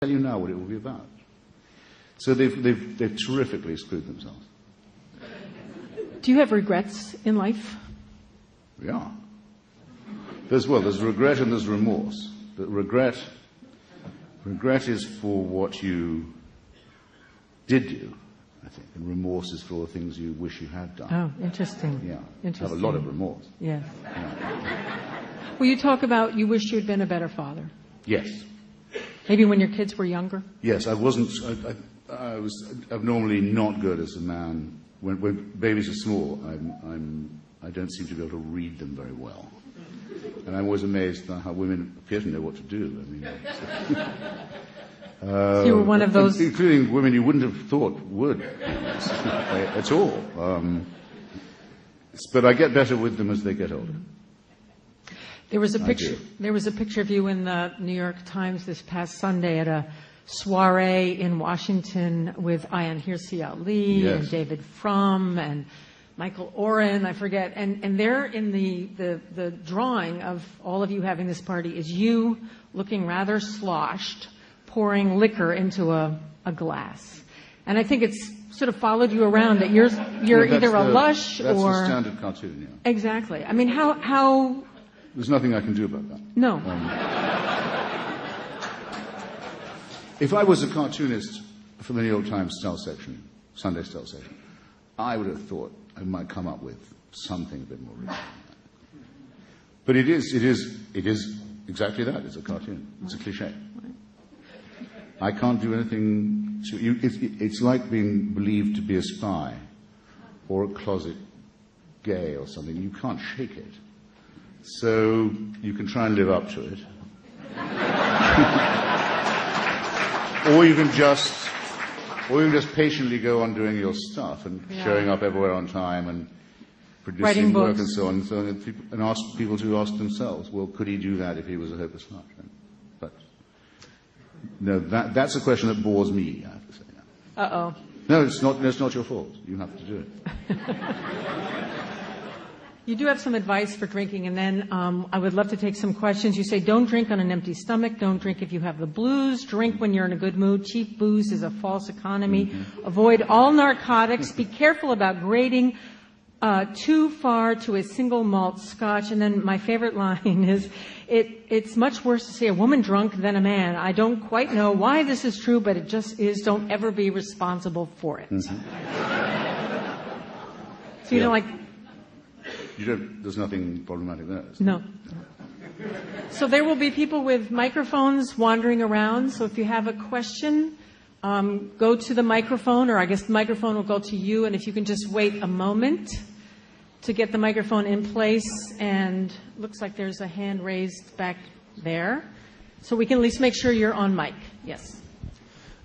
tell you now what it will be about. So they've terrifically screwed themselves. Do you have regrets in life? Yeah. There's regret and there's remorse. But regret is for what you did do, I think, and remorse is for all the things you wish you had done. Oh, interesting. Yeah. Interesting. I have a lot of remorse. Yes. Yeah. Well, you talk about you wish you'd been a better father. Yes. Maybe when your kids were younger? Yes, I wasn't. I was abnormally not good as a man. When babies are small, I don't seem to be able to read them very well. And I'm always amazed at how women appear to know what to do. I mean, so you were one of those... Including women you wouldn't have thought would at all. But I get better with them as they get older. There was a picture of you in the New York Times this past Sunday at a soiree in Washington with Ayaan Hirsi Ali and David Frum and Michael Oren, I forget. And there in the drawing of all of you having this party is you looking rather sloshed, pouring liquor into a glass. And I think it's sort of followed you around that you're either a lush that's or... That's the standard cartoon, yeah. Exactly. I mean, how... There's nothing I can do about that. No. If I was a cartoonist for the New York Times style section, Sunday style section, I would have thought I might come up with something a bit more original. But it is exactly that. It's a cartoon. It's a cliche. I can't do anything to you. It's like being believed to be a spy or a closet gay or something. You can't shake it. So you can try and live up to it. Or you can just patiently go on doing your stuff and showing up everywhere on time and producing work and so on. And ask people to ask themselves, well, could he do that if he was a hopeless slouch? But no, that's a question that bores me, I have to say. Uh-oh. No, it's not your fault. You have to do it. You do have some advice for drinking, and then I would love to take some questions. You say, don't drink on an empty stomach. Don't drink if you have the blues. Drink when you're in a good mood. Cheap booze is a false economy. Mm-hmm. Avoid all narcotics. Be careful about grading too far to a single malt scotch. And then my favorite line is, it's much worse to see a woman drunk than a man. I don't quite know why this is true, but it just is. Don't ever be responsible for it. Mm-hmm. So, you know, like... There's nothing problematic there. No. So there will be people with microphones wandering around. So if you have a question, go to the microphone, or I guess the microphone will go to you. And if you can just wait a moment to get the microphone in place. And looks like there's a hand raised back there. So we can at least make sure you're on mic. Yes.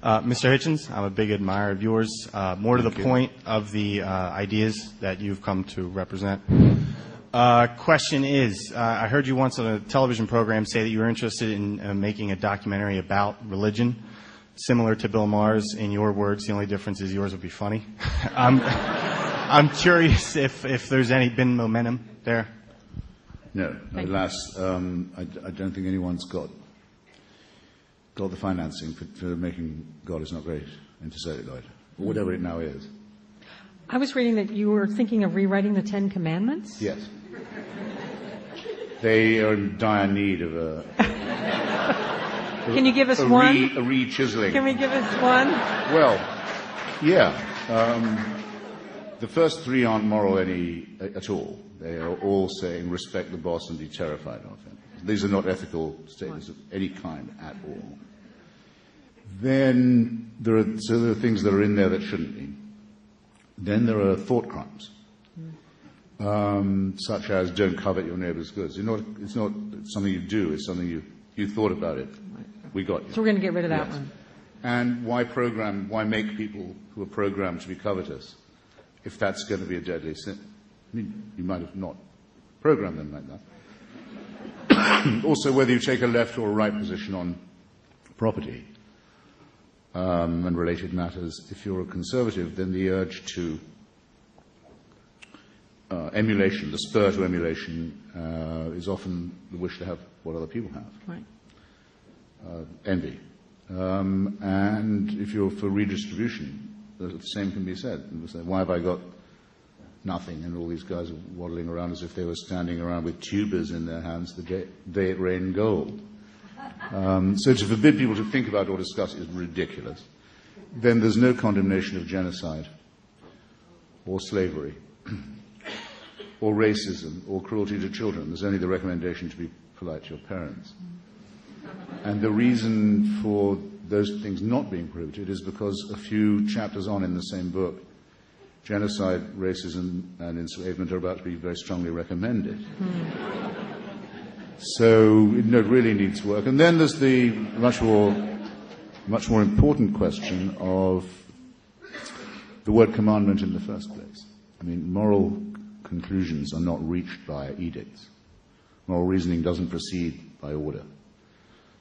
Mr. Hitchens, I'm a big admirer of yours. More to the point of the ideas that you've come to represent. Question is, I heard you once on a television program say that you were interested in making a documentary about religion, similar to Bill Maher's. In your words, the only difference is yours would be funny. I'm curious if there's been momentum there. No, alas, I don't think anyone's got the financing for making God Is Not Great into celluloid, or whatever it now is. I was reading that you were thinking of rewriting the Ten Commandments? Yes. They are in dire need of a... Can you give us one? A re-chiseling. Can we give us one? Well, yeah. The first three aren't moral at all. They are all saying respect the boss and be terrified of him. These are not ethical statements of any kind at all. Then there are things that are in there that shouldn't be. Then there are thought crimes, such as don't covet your neighbor's goods. It's not something you do. It's something you thought about it. We got you. So we're going to get rid of that one. And why make people who are programmed to be covetous if that's going to be a deadly sin? I mean, you might have not programmed them like that. Also, whether you take a left or a right position on property and related matters, if you're a conservative, then the urge to emulation, the spur to emulation, is often the wish to have what other people have. Right. Envy. And if you're for redistribution, the same can be said. And say, why have I got nothing? And all these guys are waddling around as if they were standing around with tubers in their hands the day it rained gold. So to forbid people to think about or discuss is ridiculous. Then there's no condemnation of genocide or slavery or racism or cruelty to children. There's only the recommendation to be polite to your parents. And the reason for those things not being prohibited is because a few chapters on in the same book, genocide, racism, and enslavement are about to be very strongly recommended. So it really needs work. And then there's the much more important question of the word commandment in the first place. I mean, moral conclusions are not reached by edicts. Moral reasoning doesn't proceed by order.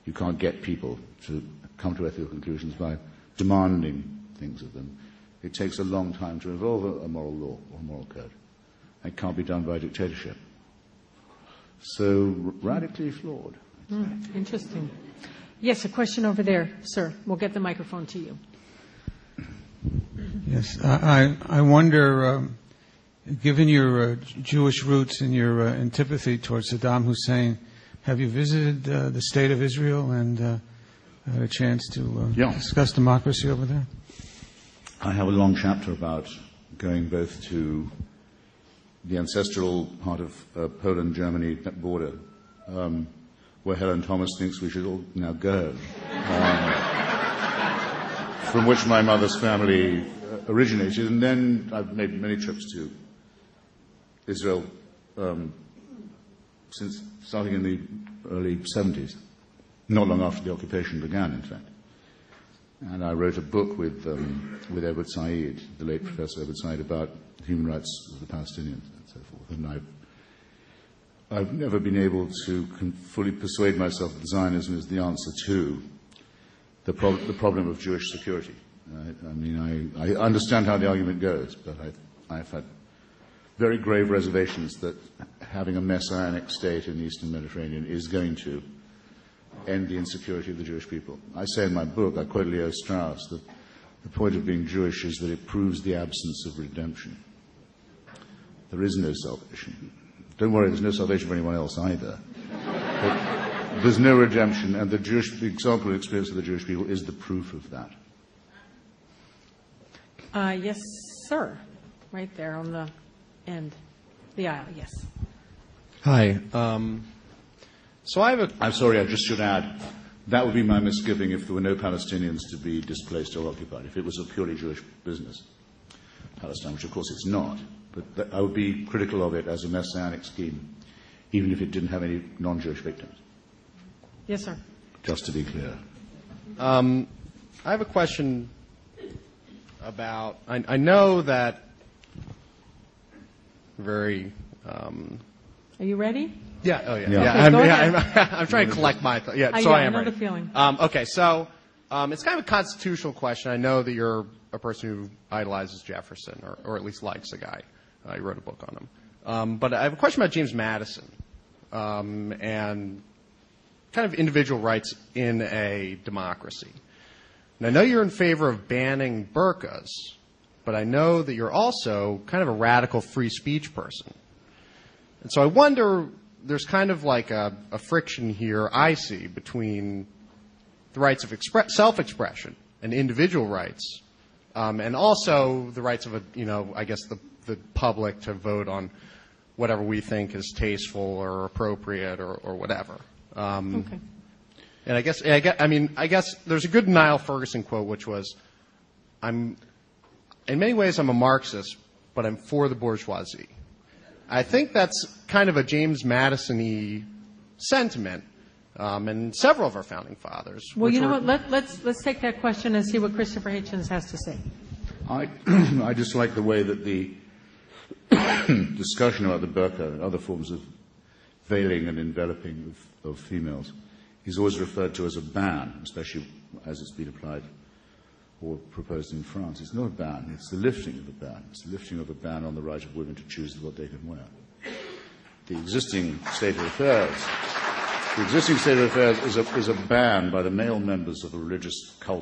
You can't get people to come to ethical conclusions by demanding things of them. It takes a long time to evolve a moral law or a moral code. It can't be done by dictatorship. So radically flawed. Interesting. Yes, a question over there, sir. We'll get the microphone to you. Yes, I wonder, given your Jewish roots and your antipathy towards Saddam Hussein, have you visited the state of Israel and had a chance to discuss democracy over there? I have a long chapter about going both to the ancestral part of Poland-Germany border, where Helen Thomas thinks we should all now go, from which my mother's family originated. And then I've made many trips to Israel since starting in the early 70s, not long after the occupation began, in fact. And I wrote a book with WHYY, the late Professor WHYY, about human rights of the Palestinians and so forth. And I've never been able to fully persuade myself that Zionism is the answer to the problem of Jewish security. I understand how the argument goes, but I've had very grave reservations that having a messianic state in the Eastern Mediterranean is going to end the insecurity of the Jewish people. I say in my book, I quote Leo Strauss, that the point of being Jewish is that it proves the absence of redemption. There is no salvation. Don't worry, there's no salvation for anyone else either. But there's no redemption, and the example and experience of the Jewish people is the proof of that. Yes, sir. Right there on the end. The aisle, yes. Hi. So I have I'm sorry, I just should add, that would be my misgiving if there were no Palestinians to be displaced or occupied, if it was a purely Jewish business, Palestine, which of course it's not. But I would be critical of it as a messianic scheme, even if it didn't have any non-Jewish victims. Yes, sir. Just to be clear. I have a question about, I know that very... Are you ready? Yeah, oh yeah. Okay, I'm trying to collect my thoughts. Yeah, so I I am know ready. the feeling. Okay, so it's kind of a constitutional question. I know that you're a person who idolizes Jefferson, or at least likes the guy. You wrote a book on him. But I have a question about James Madison and kind of individual rights in a democracy. And I know you're in favor of banning burqas, but I know that you're also kind of a radical free speech person. And so I wonder, there's kind of like a friction here I see between the rights of self-expression and individual rights, and also the rights of I guess the public to vote on whatever we think is tasteful or appropriate or whatever. Okay. And I guess there's a good Niall Ferguson quote, which was, in many ways I'm a Marxist, but I'm for the bourgeoisie. I think that's kind of a James Madison-y sentiment, and several of our founding fathers. Well, you know what? Let's take that question and see what Christopher Hitchens has to say. I just like the way that the discussion about the burqa and other forms of veiling and enveloping of females is always referred to as a ban, especially as it's been applied or proposed in France. It's not a ban, it's the lifting of a ban. It's the lifting of a ban on the right of women to choose what they can wear. The existing state of affairs The existing state of affairs is a ban by the male members of a religious cult